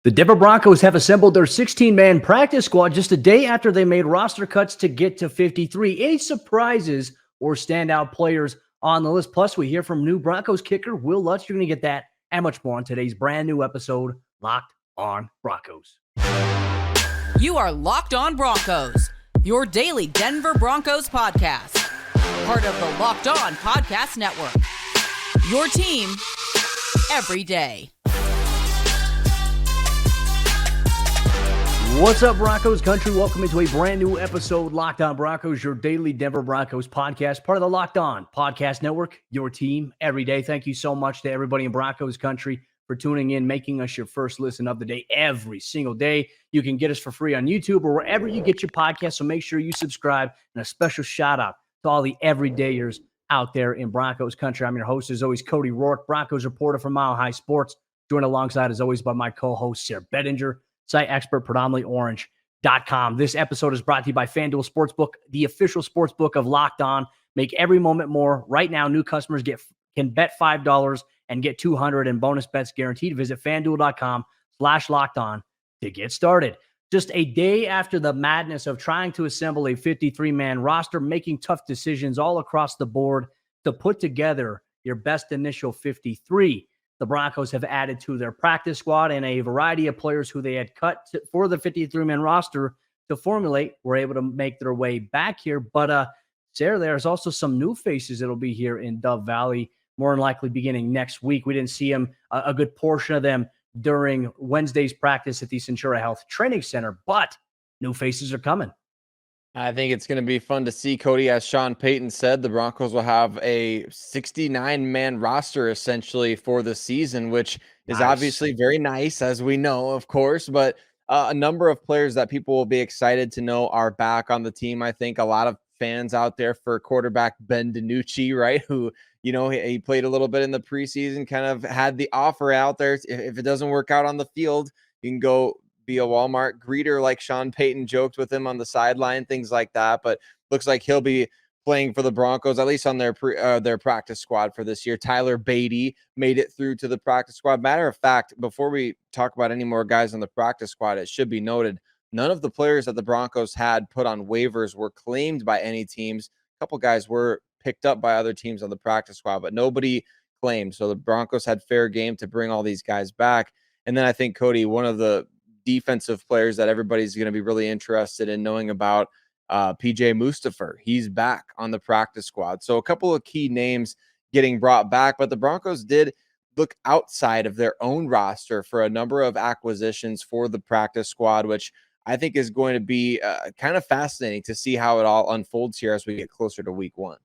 The Denver Broncos have assembled their 16-man practice squad just a day after they made roster cuts to get to 53. Any surprises or standout players on the list? Plus, we hear from new Broncos kicker Wil Lutz. You're going to get that and much more on today's brand new episode, Locked on Broncos. You are Locked on Broncos, your daily Denver Broncos podcast. Part of the Locked on Podcast Network. Your team every day. What's up, Broncos Country? Welcome into a brand new episode, Locked on Broncos, your daily Denver Broncos podcast, part of the Locked on Podcast Network, your team every day. Thank you so much to everybody in Broncos Country for tuning in, making us your first listen of the day every single day. You can get us for free on YouTube or wherever you get your podcast, so make sure you subscribe. And a special shout out to all the everydayers out there in Broncos Country. I'm your host, as always, Cody Roark, Broncos reporter for Mile High Sports, joined alongside, as always, by my co-host, Sayre Bedinger, site expert, predominantlyorange.com. This episode is brought to you by FanDuel Sportsbook, the official sportsbook of Locked On. Make every moment more. Right now, new customers can bet $5 and get $200 in bonus bets guaranteed. Visit FanDuel.com/LockedOn to get started. Just a day after the madness of trying to assemble a 53-man roster, making tough decisions all across the board to put together your best initial 53. The Broncos have added to their practice squad, and a variety of players who they had cut for the 53-man roster to formulate were able to make their way back here. But, Sayre, there's also some new faces that will be here in Dove Valley, more than likely beginning next week. We didn't see them, a good portion of them, during Wednesday's practice at the Centura Health Training Center, but new faces are coming. I think it's going to be fun to see, Cody. As Sean Payton said, the Broncos will have a 69-man roster essentially for the season, which is obviously very nice, as we know, of course. But a number of players that people will be excited to know are back on the team. I think a lot of fans out there for quarterback Ben DiNucci, right, who, you know, he played a little bit in the preseason, kind of had the offer out there. If it doesn't work out on the field, you can go be a Walmart greeter, like Sean Payton joked with him on the sideline, things like that. But looks like he'll be playing for the Broncos, at least on their practice squad for this year. Tyler Beatty made it through to the practice squad. Matter of fact, before we talk about any more guys on the practice squad, it should be noted, none of the players that the Broncos had put on waivers were claimed by any teams. A couple guys were picked up by other teams on the practice squad, but nobody claimed. So the Broncos had fair game to bring all these guys back. And then I think, Cody, one of the defensive players that everybody's going to be really interested in knowing about, PJ Mustipher. He's back on the practice squad. So a couple of key names getting brought back, but the Broncos did look outside of their own roster for a number of acquisitions for the practice squad, which I think is going to be kind of fascinating to see how it all unfolds here as we get closer to week one.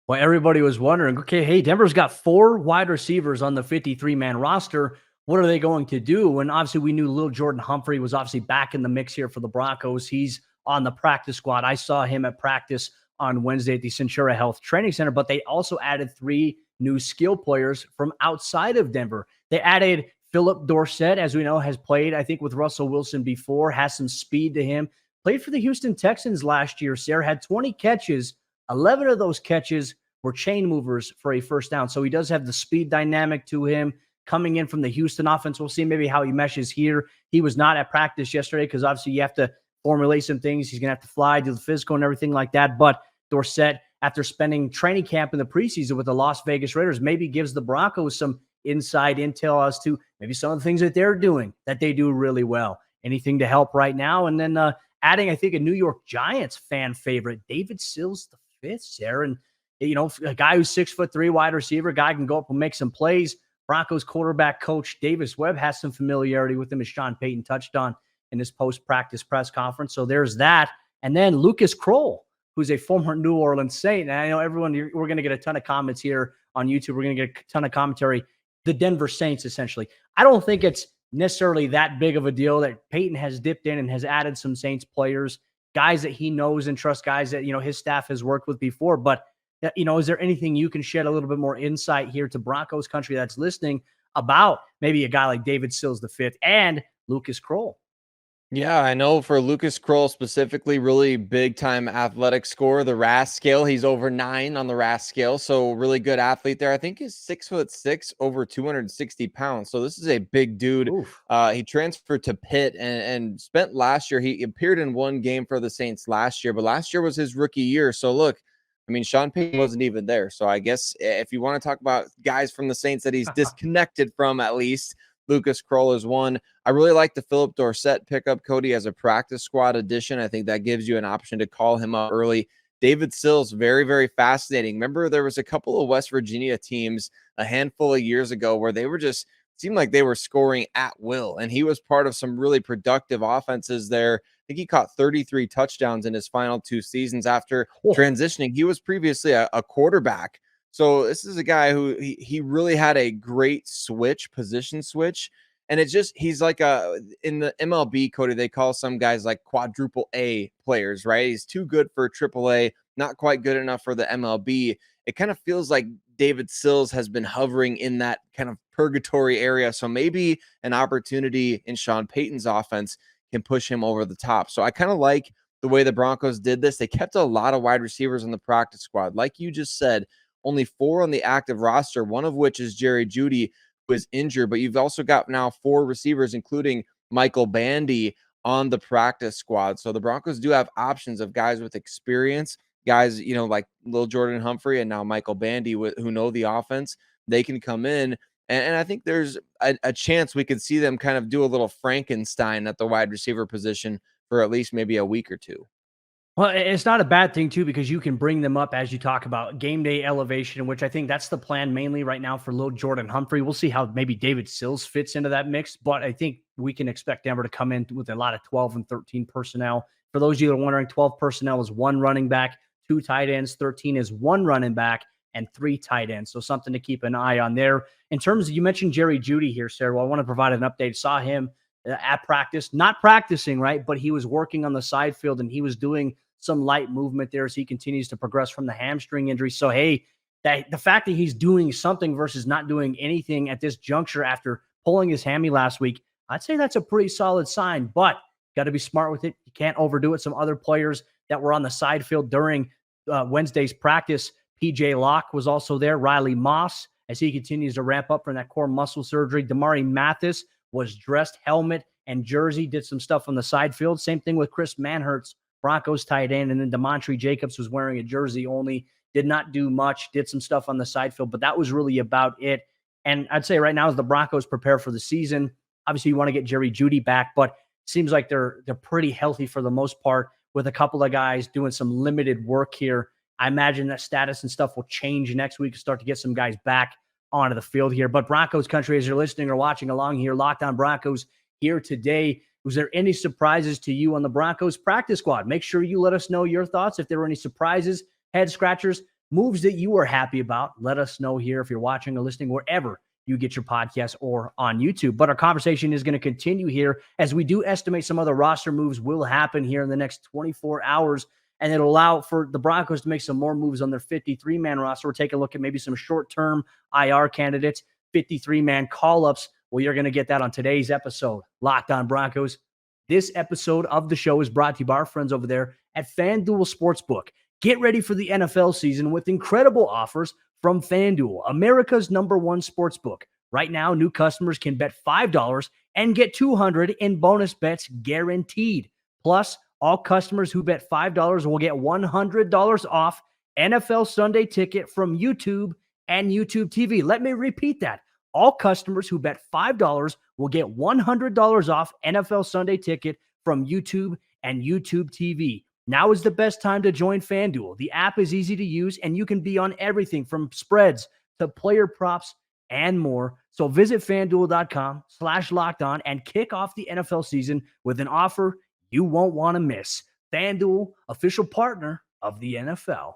Well, everybody was wondering, okay, hey, Denver's got 4 wide receivers on the 53-man roster. What are they going to do? And obviously we knew Lil Jordan Humphrey was obviously back in the mix here for the Broncos. He's on the practice squad. I saw him at practice on Wednesday at the Centura Health Training Center, but they also added 3 new skill players from outside of Denver. They added Phillip Dorsett, as we know, has played, I think, with Russell Wilson before, has some speed to him. Played for the Houston Texans last year. Sayre had 20 catches. 11 of those catches were chain movers for a first down. So he does have the speed dynamic to him. Coming in from the Houston offense, we'll see maybe how he meshes here. He was not at practice yesterday because obviously you have to formulate some things. He's going to have to fly, do the physical and everything like that. But Dorsett, after spending training camp in the preseason with the Las Vegas Raiders, maybe gives the Broncos some inside intel as to maybe some of the things that they're doing that they do really well. Anything to help right now. And then adding, I think, a New York Giants fan favorite, David Sills V, Sayre. And, you know, a guy who's 6'3" wide receiver, guy can go up and make some plays. Broncos quarterback coach Davis Webb has some familiarity with him, as Sean Payton touched on in his post-practice press conference. So there's that. And then Lucas Kroll, who's a former New Orleans Saint. And I know everyone, we're going to get a ton of comments here on YouTube. We're going to get a ton of commentary. The Denver Saints, essentially. I don't think it's necessarily that big of a deal that Payton has dipped in and has added some Saints players, guys that he knows and trusts, guys that, you know, his staff has worked with before. But you know, is there anything you can shed a little bit more insight here to Broncos Country that's listening about maybe a guy like David Sills V and Lucas Kroll? Yeah, I know for Lucas Kroll specifically, really big time athletic score. The RAS scale, he's over 9 on the RAS scale. So really good athlete there. I think he's 6'6", over 260 pounds. So this is a big dude. Oof. He transferred to Pitt and spent last year. He appeared in one game for the Saints last year, but last year was his rookie year. So look, I mean, Sean Payton wasn't even there. So I guess if you want to talk about guys from the Saints that he's disconnected from, at least Lucas Kroll is one. I really like the Phillip Dorsett pickup, Cody, as a practice squad addition. I think that gives you an option to call him up early. David Sills, very, very fascinating. Remember, there was a couple of West Virginia teams a handful of years ago where they were just seemed like they were scoring at will, and he was part of some really productive offenses there. I think he caught 33 touchdowns in his final 2 seasons after transitioning. He was previously a quarterback. So this is a guy who he really had a great position switch. And it's just, he's like in the MLB, Cody, they call some guys like quadruple A players, right? He's too good for triple A, not quite good enough for the MLB. It kind of feels like David Sills has been hovering in that kind of purgatory area. So maybe an opportunity in Sean Payton's offense can push him over the top. So I kind of like the way the Broncos did this. They kept a lot of wide receivers on the practice squad. Like you just said, only 4 on the active roster, one of which is Jerry Jeudy, who is injured. But you've also got now 4 receivers, including Michael Bandy, on the practice squad. So the Broncos do have options of guys with experience, guys, like Lil Jordan Humphrey and now Michael Bandy, who know the offense. They can come in. And I think there's a chance we could see them kind of do a little Frankenstein at the wide receiver position for at least maybe a week or 2. Well, it's not a bad thing too, because you can bring them up as you talk about game day elevation, which I think that's the plan mainly right now for Lil Jordan Humphrey. We'll see how maybe David Sills fits into that mix, but I think we can expect Denver to come in with a lot of 12 and 13 personnel. For those of you that are wondering, 12 personnel is 1 running back, 2 tight ends, 13 is 1 running back, and 3 tight ends. So something to keep an eye on there. In terms of, you mentioned Jerry Jeudy here, Sayre. Well, I want to provide an update. Saw him at practice, not practicing, right? But he was working on the side field and he was doing some light movement there as he continues to progress from the hamstring injury. So, hey, the fact that he's doing something versus not doing anything at this juncture after pulling his hammy last week, I'd say that's a pretty solid sign, but got to be smart with it. You can't overdo it. Some other players that were on the side field during Wednesday's practice, PJ Locke was also there. Riley Moss, as he continues to ramp up from that core muscle surgery. Damari Mathis was dressed, helmet and jersey, did some stuff on the side field. Same thing with Chris Manhertz, Broncos tight end, and then DeMontre Jacobs was wearing a jersey only, did not do much, did some stuff on the side field, but that was really about it. And I'd say right now as the Broncos prepare for the season, obviously you want to get Jerry Jeudy back, but it seems like they're pretty healthy for the most part, with a couple of guys doing some limited work here. I imagine that status and stuff will change next week and start to get some guys back onto the field here. But Broncos country, as you're listening or watching along here, Locked On Broncos here today. Was there any surprises to you on the Broncos practice squad? Make sure you let us know your thoughts. If there were any surprises, head scratchers, moves that you were happy about, let us know here if you're watching or listening wherever you get your podcast or on YouTube. But our conversation is going to continue here as we do estimate some other roster moves will happen here in the next 24 hours. And it'll allow for the Broncos to make some more moves on their 53-man roster. We're taking a look at maybe some short-term IR candidates, 53-man call-ups. Well, you're going to get that on today's episode, Locked On Broncos. This episode of the show is brought to you by our friends over there at FanDuel Sportsbook. Get ready for the NFL season with incredible offers from FanDuel, America's #1 sportsbook. Right now, new customers can bet $5 and get $200 in bonus bets guaranteed. Plus, all customers who bet $5 will get $100 off NFL Sunday Ticket from YouTube and YouTube TV. Let me repeat that. All customers who bet $5 will get $100 off NFL Sunday Ticket from YouTube and YouTube TV. Now is the best time to join FanDuel. The app is easy to use, and you can be on everything from spreads to player props and more. So visit FanDuel.com/lockedon and kick off the NFL season with an offer you won't want to miss. FanDuel, official partner of the NFL.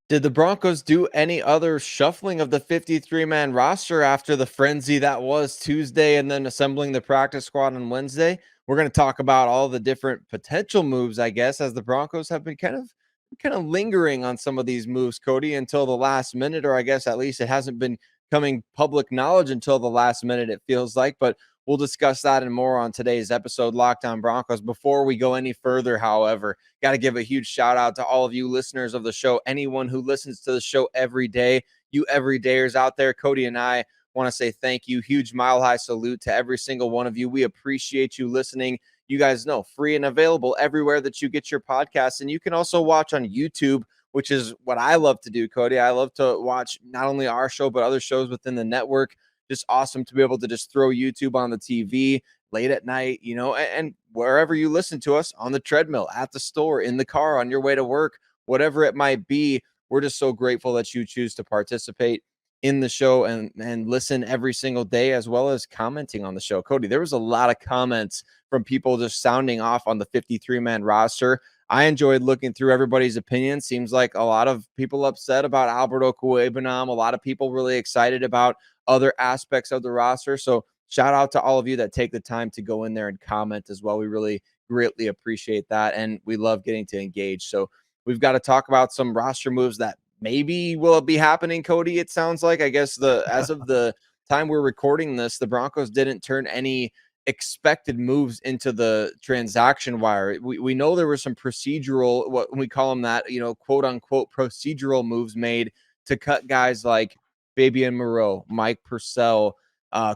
Did the Broncos do any other shuffling of the 53-man roster after the frenzy that was Tuesday and then assembling the practice squad on Wednesday? We're going to talk about all the different potential moves, I guess, as the Broncos have been kind of lingering on some of these moves, Cody, until the last minute, or I guess at least it hasn't been coming public knowledge until the last minute, it feels like. But We'll discuss that and more on today's episode, Locked On Broncos. Before we go any further, however, got to give a huge shout out to all of you listeners of the show, anyone who listens to the show every day, you everydayers out there. Cody and I want to say thank you. Huge mile high salute to every single one of you. We appreciate you listening. You guys know, free and available everywhere that you get your podcasts. And you can also watch on YouTube, which is what I love to do, Cody. I love to watch not only our show, but other shows within the network. Just awesome to be able to just throw YouTube on the TV late at night, and wherever you listen to us, on the treadmill, at the store, in the car, on your way to work, whatever it might be. We're just so grateful that you choose to participate in the show and listen every single day, as well as commenting on the show. Cody, there was a lot of comments from people just sounding off on the 53-man roster. I enjoyed looking through everybody's opinions. Seems like a lot of people upset about Alberto Cuebanam, a lot of people really excited about other aspects of the roster. So shout out to all of you that take the time to go in there and comment as well. We really greatly appreciate that, and we love getting to engage. So we've got to talk about some roster moves that maybe will be happening, Cody. It sounds like, I guess, as of the time we're recording this, the Broncos didn't turn any expected moves into the transaction wire. We know there were some procedural, what we call them, that, quote unquote procedural moves made to cut guys like Fabian Moreau, Mike Purcell,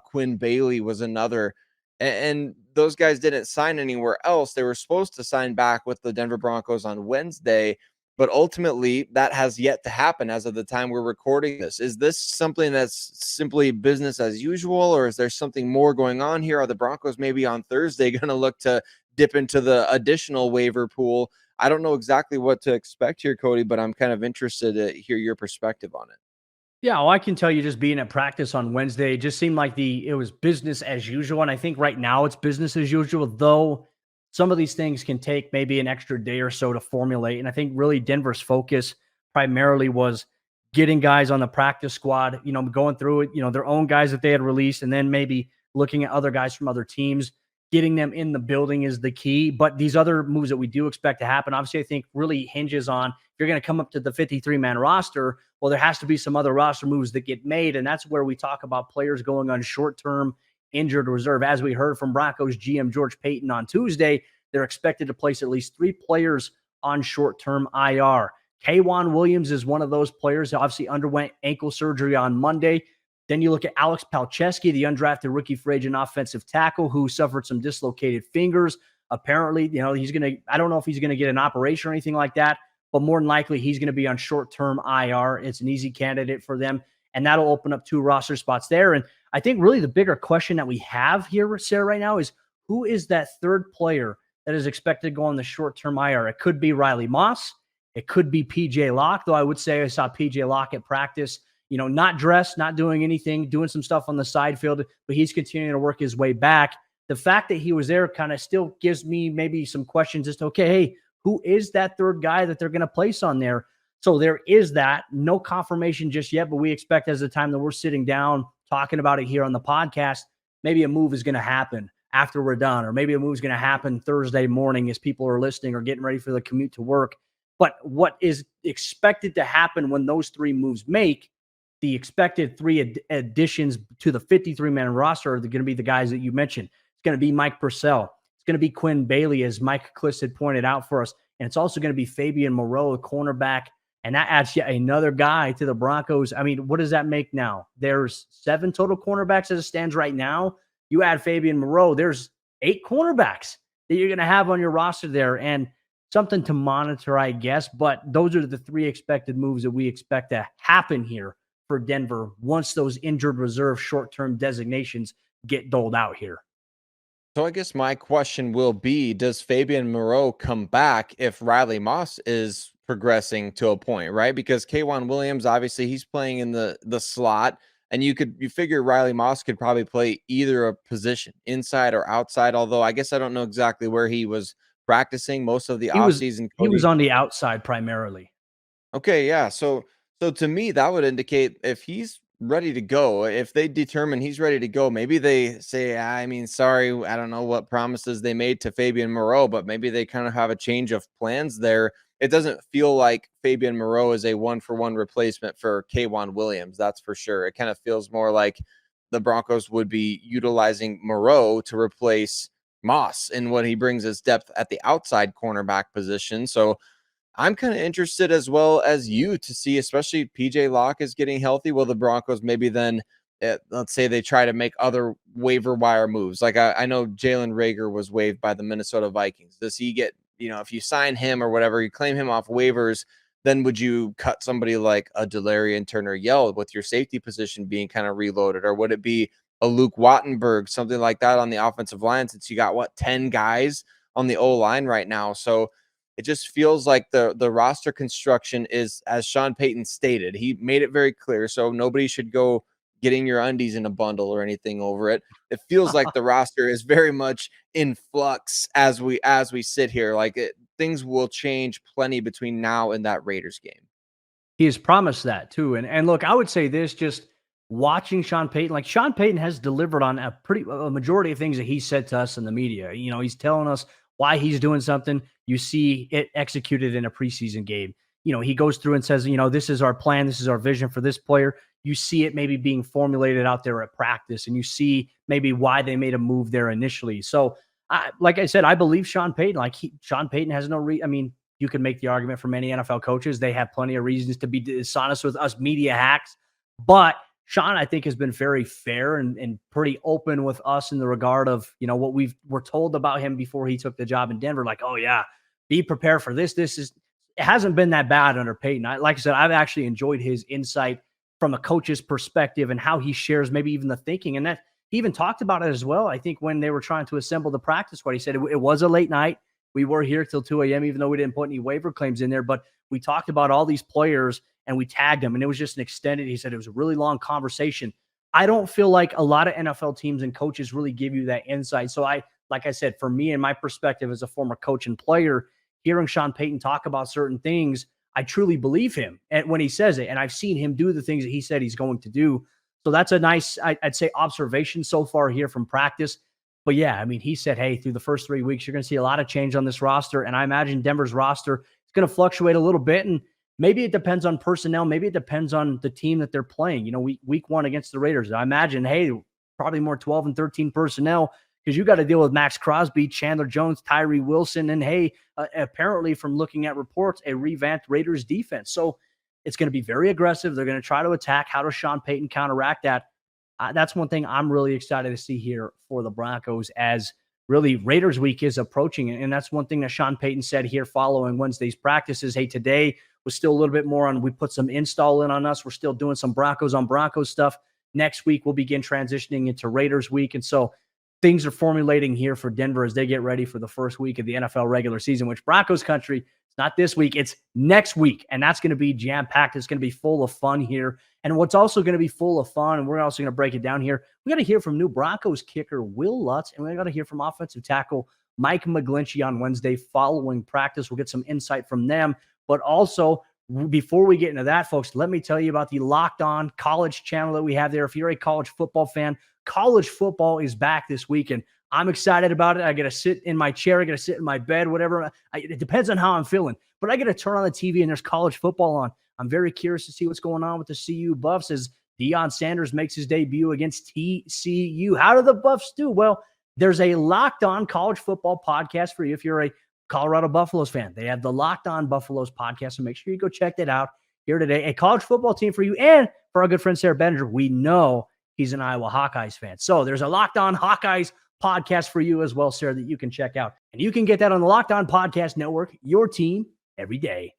Quinn Bailey was another. And those guys didn't sign anywhere else. They were supposed to sign back with the Denver Broncos on Wednesday, but ultimately that has yet to happen as of the time we're recording this. Is this something that's simply business as usual, or is there something more going on here? Are the Broncos maybe on Thursday going to look to dip into the additional waiver pool? I don't know exactly what to expect here, Cody, but I'm kind of interested to hear your perspective on it. Yeah, well, I can tell you, just being at practice on Wednesday, it just seemed like it was business as usual. And I think right now it's business as usual, though some of these things can take maybe an extra day or so to formulate. And I think really Denver's focus primarily was getting guys on the practice squad, going through it, their own guys that they had released, and then maybe looking at other guys from other teams. Getting them in the building is the key. But these other moves that we do expect to happen, obviously, I think really hinges on, if you're going to come up to the 53-man roster, well, there has to be some other roster moves that get made. And that's where we talk about players going on short-term injured reserve. As we heard from Broncos GM George Payton on Tuesday, they're expected to place at least 3 players on short-term IR. K'Waun Williams is one of those players that obviously underwent ankle surgery on Monday. Then you look at Alex Palczewski, the undrafted rookie free agent offensive tackle who suffered some dislocated fingers. Apparently, I don't know if he's going to get an operation or anything like that, but more than likely he's going to be on short-term IR. It's an easy candidate for them, and that'll open up 2 roster spots there. And I think really the bigger question that we have here, Sayre, right now is, who is that third player that is expected to go on the short-term IR? It could be Riley Moss. It could be PJ Locke, though I would say I saw PJ Locke at practice, not dressed, not doing anything, doing some stuff on the side field, but he's continuing to work his way back. The fact that he was there kind of still gives me maybe some questions as to, okay, hey, who is that third guy that they're going to place on there? So there is that. No confirmation just yet, but we expect, as the time that we're sitting down talking about it here on the podcast, maybe a move is going to happen after we're done, or maybe a move is going to happen Thursday morning as people are listening or getting ready for the commute to work. But what is expected to happen when those 3 moves make, the expected 3 additions to the 53-man roster are going to be the guys that you mentioned. It's going to be Mike Purcell. It's going to be Quinn Bailey, as Mike Kliss had pointed out for us. And it's also going to be Fabian Moreau, a cornerback. And that adds yet another guy to the Broncos. I mean, what does that make now? There's 7 total cornerbacks as it stands right now. You add Fabian Moreau, there's 8 cornerbacks that you're going to have on your roster there. And something to monitor, I guess. But those are the 3 expected moves that we expect to happen here for Denver once those injured reserve short-term designations get doled out here. So I guess my question will be, does Fabian Moreau come back if Riley Moss is progressing to a point, right? Because K'Waun Williams, obviously he's playing in the slot, and you figure Riley Moss could probably play either a position, inside or outside, although I guess I don't know exactly where he was practicing most of the offseason. He was on the outside primarily. Okay, yeah. So to me, that would indicate if he's ready to go, if they determine he's ready to go, maybe they say, sorry, I don't know what promises they made to Fabian Moreau, but maybe they kind of have a change of plans there. It doesn't feel like Fabian Moreau is a 1-for-1 replacement for K'Waun Williams. That's for sure. It kind of feels more like the Broncos would be utilizing Moreau to replace Moss and what he brings as depth at the outside cornerback position. So I'm kind of interested as well as you to see, especially PJ Locke is getting healthy. Will the Broncos maybe then, let's say they try to make other waiver wire moves? Like I know Jalen Reagor was waived by the Minnesota Vikings. Does he get, if you sign him or whatever, you claim him off waivers, then would you cut somebody like a Delarian Turner-Yell with your safety position being kind of reloaded? Or would it be a Luke Wattenberg, something like that on the offensive line, since you got 10 guys on the O-line right now? So it just feels like the roster construction is, as Sean Payton stated, he made it very clear. So nobody should go getting your undies in a bundle or anything over it. It feels like the roster is very much in flux as we sit here. Like things will change plenty between now and that Raiders game. He has promised that too. And look, I would say this, just watching Sean Payton, like Sean Payton has delivered on a majority of things that he said to us in the media. He's telling us why he's doing something. You see it executed in a preseason game. He goes through and says, this is our plan. This is our vision for this player. You see it maybe being formulated out there at practice, and you see maybe why they made a move there initially. So like I said, I believe Sean Payton. Sean Payton has no you could make the argument for many NFL coaches. They have plenty of reasons to be dishonest with us media hacks. But Sean, I think, has been very fair and pretty open with us in the regard of, what we're told about him before he took the job in Denver. Like, oh, yeah, be prepared for this. It hasn't been that bad under Payton. Like I said, I've actually enjoyed his insight from a coach's perspective and how he shares maybe even the thinking. And that he even talked about it as well. I think when they were trying to assemble the practice squad, he said it was a late night. We were here till 2 a.m., even though we didn't put any waiver claims in there. But we talked about all these players and we tagged them, and it was just an extended, he said it was a really long conversation. I don't feel like a lot of NFL teams and coaches really give you that insight. So like I said, for me and my perspective as a former coach and player, hearing Sean Payton talk about certain things, I truly believe him and when he says it. And I've seen him do the things that he said he's going to do. So that's a nice, I'd say, observation so far here from practice. But yeah, he said, hey, through the first 3 weeks, you're going to see a lot of change on this roster. And I imagine Denver's roster is going to fluctuate a little bit. And maybe it depends on personnel. Maybe it depends on the team that they're playing. Week 1 against the Raiders, I imagine, hey, probably more 12 and 13 personnel, because you got to deal with Max Crosby, Chandler Jones, Tyree Wilson, and hey, apparently from looking at reports, a revamped Raiders defense. So it's going to be very aggressive. They're going to try to attack. How does Sean Payton counteract that? That's one thing I'm really excited to see here for the Broncos, as really Raiders week is approaching. And that's one thing that Sean Payton said here following Wednesday's practices. Hey, today was still a little bit more on, we put some install in on us. We're still doing some Broncos on Broncos stuff. Next week, we'll begin transitioning into Raiders week. And so things are formulating here for Denver as they get ready for the first week of the NFL regular season, which Broncos country, it's not this week, it's next week. And that's going to be jam-packed. It's going to be full of fun here. And what's also going to be full of fun, and we're also going to break it down here, we got to hear from new Broncos kicker Wil Lutz, and we got to hear from offensive tackle Mike McGlinchey on Wednesday following practice. We'll get some insight from them. But also, before we get into that, folks, let me tell you about the Locked On College channel that we have there. If you're a college football fan, college football is back this week, and I'm excited about it. I got to sit in my chair. I got to sit in my bed, whatever. It depends on how I'm feeling. But I got to turn on the TV, and there's college football on. I'm very curious to see what's going on with the CU Buffs as Deion Sanders makes his debut against TCU. How do the Buffs do? Well, there's a Locked On College Football podcast for you if you're a Colorado Buffaloes fan. They have the Locked On Buffaloes podcast, so make sure you go check that out here today. A college football team for you, and for our good friend Sayre Bedinger, we know he's an Iowa Hawkeyes fan. So there's a Locked On Hawkeyes podcast for you as well, Sayre, that you can check out. And you can get that on the Locked On Podcast Network, your team every day.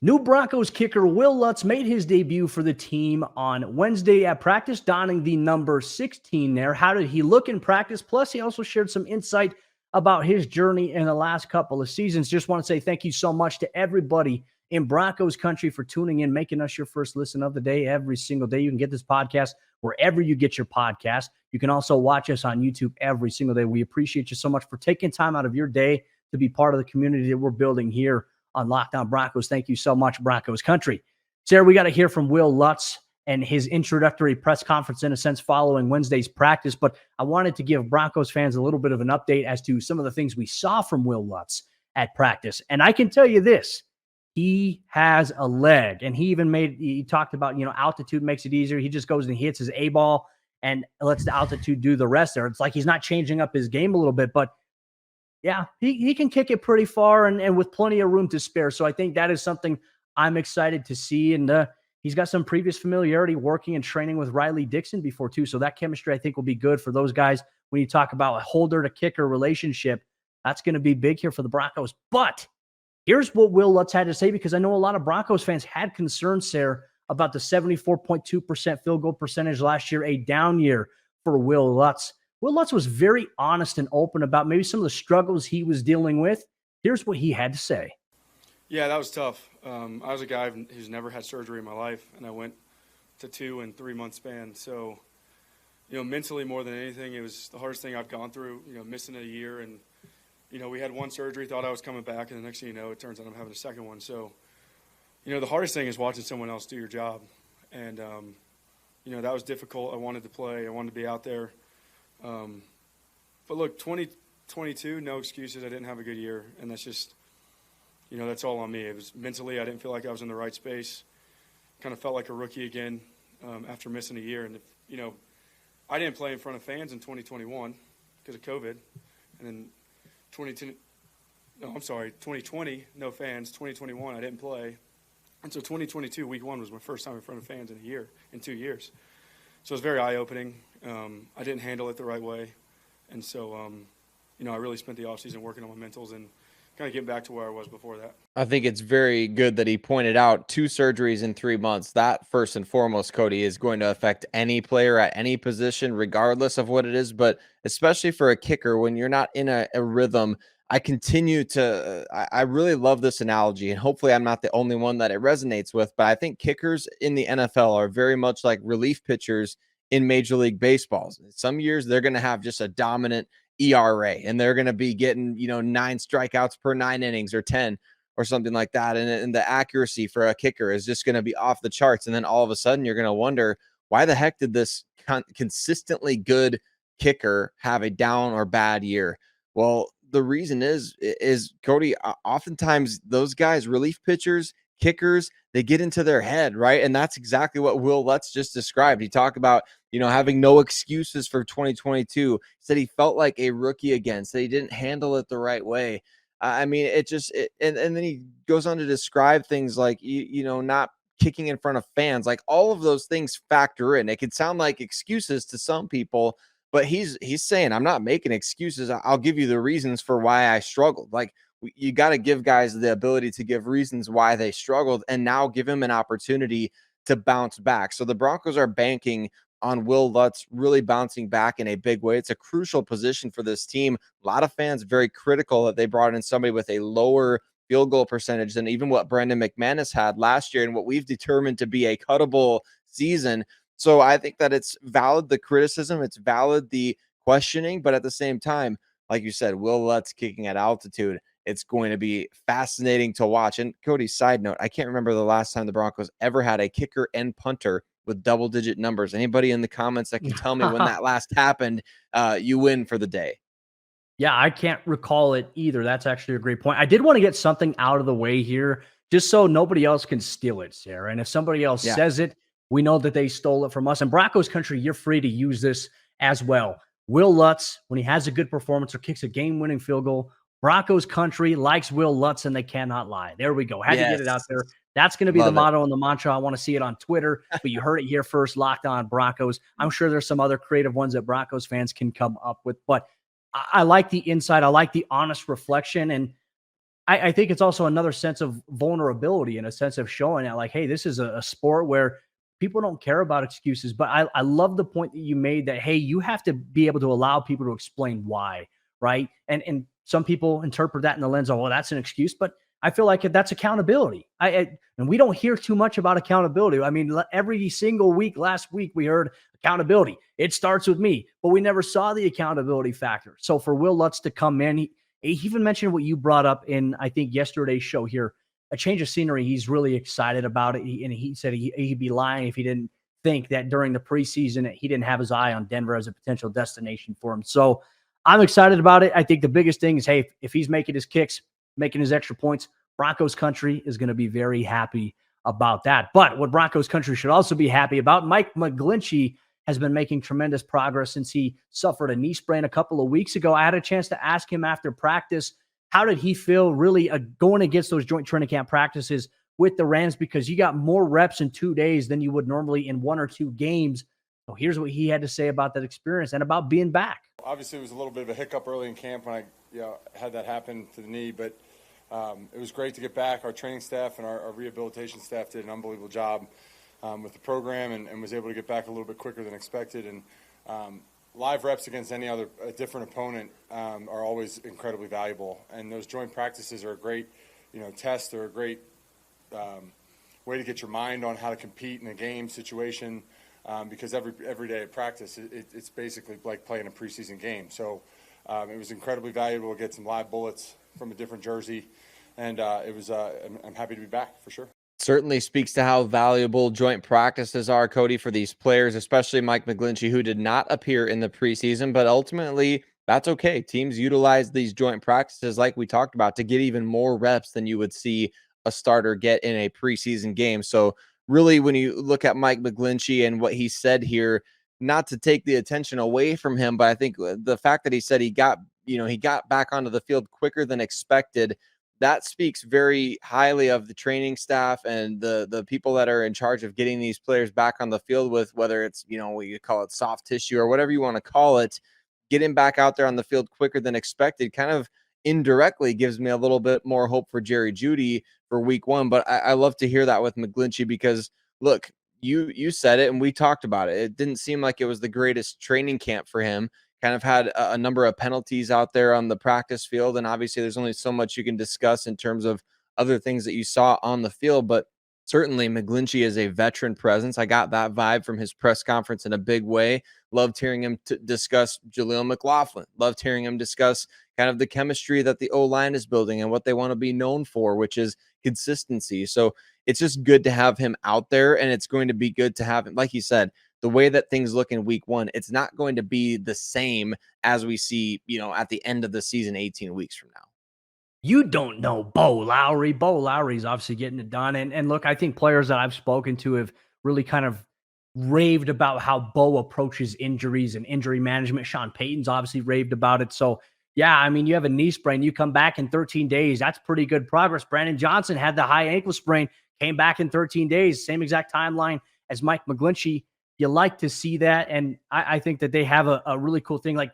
New Broncos kicker Wil Lutz made his debut for the team on Wednesday at practice, donning the number 16 there. How did he look in practice? Plus, he also shared some insight about his journey in the last couple of seasons. Just want to say thank you so much to everybody in Broncos country for tuning in, making us your first listen of the day every single day. You can get this podcast wherever you get your podcast. You can also watch us on YouTube every single day. We appreciate you so much for taking time out of your day to be part of the community that we're building here on Locked On Broncos. Thank you so much, Broncos country. Sayre, we got to hear from Wil Lutz and his introductory press conference, in a sense, following Wednesday's practice. But I wanted to give Broncos fans a little bit of an update as to some of the things we saw from Wil Lutz at practice. And I can tell you this, he has a leg. And he talked about, altitude makes it easier. He just goes and hits his A ball and lets the altitude do the rest there. It's like he's not changing up his game a little bit, but yeah, he can kick it pretty far and with plenty of room to spare. So I think that is something I'm excited to see. And he's got some previous familiarity working and training with Riley Dixon before too. So that chemistry I think will be good for those guys. When you talk about a holder to kicker relationship, that's going to be big here for the Broncos. But here's what Wil Lutz had to say, because I know a lot of Broncos fans had concerns there about the 74.2% field goal percentage last year, a down year for Wil Lutz. Wil Lutz was very honest and open about maybe some of the struggles he was dealing with. Here's what he had to say. Yeah, that was tough. I was a guy who's never had surgery in my life, and I went to 2 and 3 month span. So, mentally more than anything, it was the hardest thing I've gone through, missing a year. And, we had one surgery, thought I was coming back, and the next thing you know, it turns out I'm having a second one. So, the hardest thing is watching someone else do your job. And, that was difficult. I wanted to play. I wanted to be out there. But look, 2022, no excuses. I didn't have a good year, and that's just, that's all on me. It was mentally, I didn't feel like I was in the right space. Kind of felt like a rookie again after missing a year. And I didn't play in front of fans in 2021 because of COVID, and then 2020, no fans. 2021, I didn't play, and so 2022, week 1 was my first time in front of fans in 2 years. So it was very eye-opening. I didn't handle it the right way. And so, I really spent the offseason working on my mentals and kind of getting back to where I was before that. I think it's very good that he pointed out 2 surgeries in 3 months. That, first and foremost, Cody, is going to affect any player at any position, regardless of what it is. But especially for a kicker, when you're not in a rhythm, I really love this analogy, and hopefully I'm not the only one that it resonates with, but I think kickers in the NFL are very much like relief pitchers in Major League Baseball. Some years they're going to have just a dominant ERA, and they're going to be getting, 9 strikeouts per 9 innings or 10 or something like that. And the accuracy for a kicker is just going to be off the charts. And then all of a sudden you're going to wonder, why the heck did this consistently good kicker have a down or bad year? Well, the reason is Cody, oftentimes those guys, relief pitchers, kickers, they get into their head, right? And that's exactly what Wil Lutz just described. He talked about, having no excuses for 2022. He said he felt like a rookie again, said he didn't handle it the right way. And then he goes on to describe things like, not kicking in front of fans. Like, all of those things factor in. It could sound like excuses to some people, but he's saying, I'm not making excuses. I'll give you the reasons for why I struggled. Like, you got to give guys the ability to give reasons why they struggled, and now give him an opportunity to bounce back. So the Broncos are banking on Wil Lutz really bouncing back in a big way. It's a crucial position for this team. A lot of fans very critical that they brought in somebody with a lower field goal percentage than even what Brandon McManus had last year, and what we've determined to be a cuttable season. So I think that it's valid, the criticism, it's valid, the questioning, but at the same time, like you said, Wil Lutz kicking at altitude, it's going to be fascinating to watch. And Cody, side note, I can't remember the last time the Broncos ever had a kicker and punter with double-digit numbers. Anybody in the comments that can tell me when that last happened, you win for the day. Yeah, I can't recall it either. That's actually a great point. I did want to get something out of the way here, just so nobody else can steal it, Sayre. And if somebody else says it, we know that they stole it from us. And Broncos Country, you're free to use this as well. Wil Lutz, when he has a good performance or kicks a game-winning field goal, Broncos Country likes Wil Lutz, and they cannot lie. There we go. Had to get it out there. That's going to be the motto and the mantra. I want to see it on Twitter, but you heard it here first, Locked On Broncos. I'm sure there's some other creative ones that Broncos fans can come up with, but I like the insight. I like the honest reflection, and I think it's also another sense of vulnerability and a sense of showing that, like, hey, this is a sport where people don't care about excuses. But I love the point that you made that, hey, you have to be able to allow people to explain why, right? And some people interpret that in the lens of, well, that's an excuse, but I feel like that's accountability. And we don't hear too much about accountability. I mean, every single week, last week, we heard accountability. It starts with me, but we never saw the accountability factor. So for Wil Lutz to come in, he even mentioned what you brought up in, I think, yesterday's show here, a change of scenery. He's really excited about it. And he said he'd be lying if he didn't think that during the preseason, he didn't have his eye on Denver as a potential destination for him. So I'm excited about it. I think the biggest thing is, hey, if he's making his kicks, making his extra points, Broncos Country is going to be very happy about that. But what Broncos Country should also be happy about, Mike McGlinchey has been making tremendous progress since he suffered a knee sprain a couple of weeks ago. I had a chance to ask him after practice, how did he feel really going against those joint training camp practices with the Rams, because you got more reps in 2 days than you would normally in 1 or 2 games. So here's what he had to say about that experience and about being back. Obviously, it was a little bit of a hiccup early in camp when I had that happen to the knee, but it was great to get back. Our training staff and our rehabilitation staff did an unbelievable job with the program and was able to get back a little bit quicker than expected. And live reps against a different opponent are always incredibly valuable. And those joint practices are a great, test. They're a great way to get your mind on how to compete in a game situation. Because every day at practice, it's basically like playing a preseason game. So it was incredibly valuable to get some live bullets from a different jersey, and I'm happy to be back for sure. Certainly speaks to how valuable joint practices are, Cody, for these players, especially Mike McGlinchey, who did not appear in the preseason, but ultimately that's okay. Teams utilize these joint practices, like we talked about, to get even more reps than you would see a starter get in a preseason game. So really, when you look at Mike McGlinchey and what he said here, not to take the attention away from him, but I think the fact that he said he got back onto the field quicker than expected, that speaks very highly of the training staff and the people that are in charge of getting these players back on the field, with whether it's, what you call it, soft tissue or whatever you want to call it. Getting back out there on the field quicker than expected kind of indirectly gives me a little bit more hope for Jerry Jeudy for week 1. But I love to hear that with McGlinchey, because look, you said it and we talked about it. It didn't seem like it was the greatest training camp for him. Kind of had a number of penalties out there on the practice field. And obviously there's only so much you can discuss in terms of other things that you saw on the field. But certainly McGlinchey is a veteran presence. I got that vibe from his press conference in a big way. Loved hearing him discuss Jaleel McLaughlin. Loved hearing him discuss kind of the chemistry that the O-line is building and what they want to be known for, which is consistency. So it's just good to have him out there, and it's going to be good to have him. Like he said, the way that things look in week 1, it's not going to be the same as we see, at the end of the season 18 weeks from now. You don't know Bo Lowry. Bo Lowry's obviously getting it done. And look, I think players that I've spoken to have really kind of raved about how Bo approaches injuries and injury management. Sean Payton's obviously raved about it. So, yeah, I mean, you have a knee sprain, you come back in 13 days. That's pretty good progress. Brandon Johnson had the high ankle sprain, came back in 13 days, same exact timeline as Mike McGlinchey. You like to see that. And I think that they have a really cool thing. Like,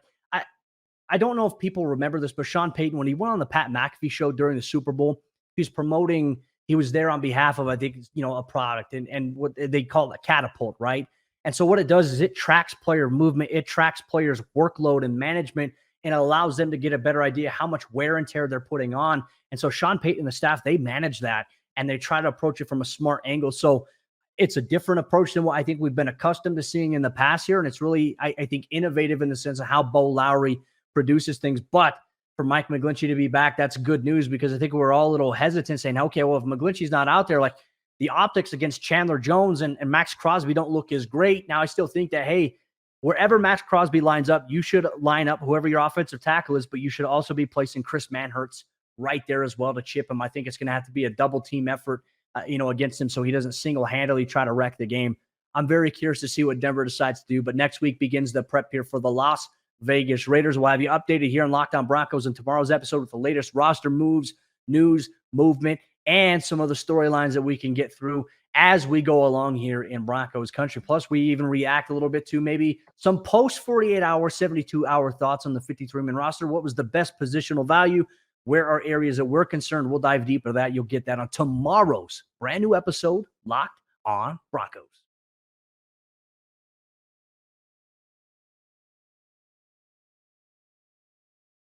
I don't know if people remember this, but Sean Payton, when he went on the Pat McAfee show during the Super Bowl, he was there on behalf of, I think, a product and what they call it a catapult, right? And so what it does is it tracks player movement, it tracks players' workload and management, and it allows them to get a better idea how much wear and tear they're putting on. And so Sean Payton and the staff, they manage that, and they try to approach it from a smart angle. So it's a different approach than what I think we've been accustomed to seeing in the past here. And it's really, I think, innovative in the sense of how Bo Lowry produces things. But for Mike McGlinchey to be back, that's good news, because I think we're all a little hesitant saying, okay, well, if McGlinchey's not out there, like the optics against Chandler Jones and Max Crosby don't look as great. Now, I still think that, hey, wherever Max Crosby lines up, you should line up whoever your offensive tackle is, but you should also be placing Chris Manhertz right there as well to chip him. I think it's going to have to be a double team effort, against him, so he doesn't single-handedly try to wreck the game. I'm very curious to see what Denver decides to do, but next week begins the prep here for the Las Vegas Raiders. We'll have you updated here on Locked On Broncos in tomorrow's episode with the latest roster moves, news, movement, and some of the storylines that we can get through as we go along here in Broncos Country. Plus, we even react a little bit to maybe some post-48-hour, 72-hour thoughts on the 53-man roster. What was the best positional value? Where are areas that we're concerned? We'll dive deeper into that. You'll get that on tomorrow's brand new episode, Locked On Broncos.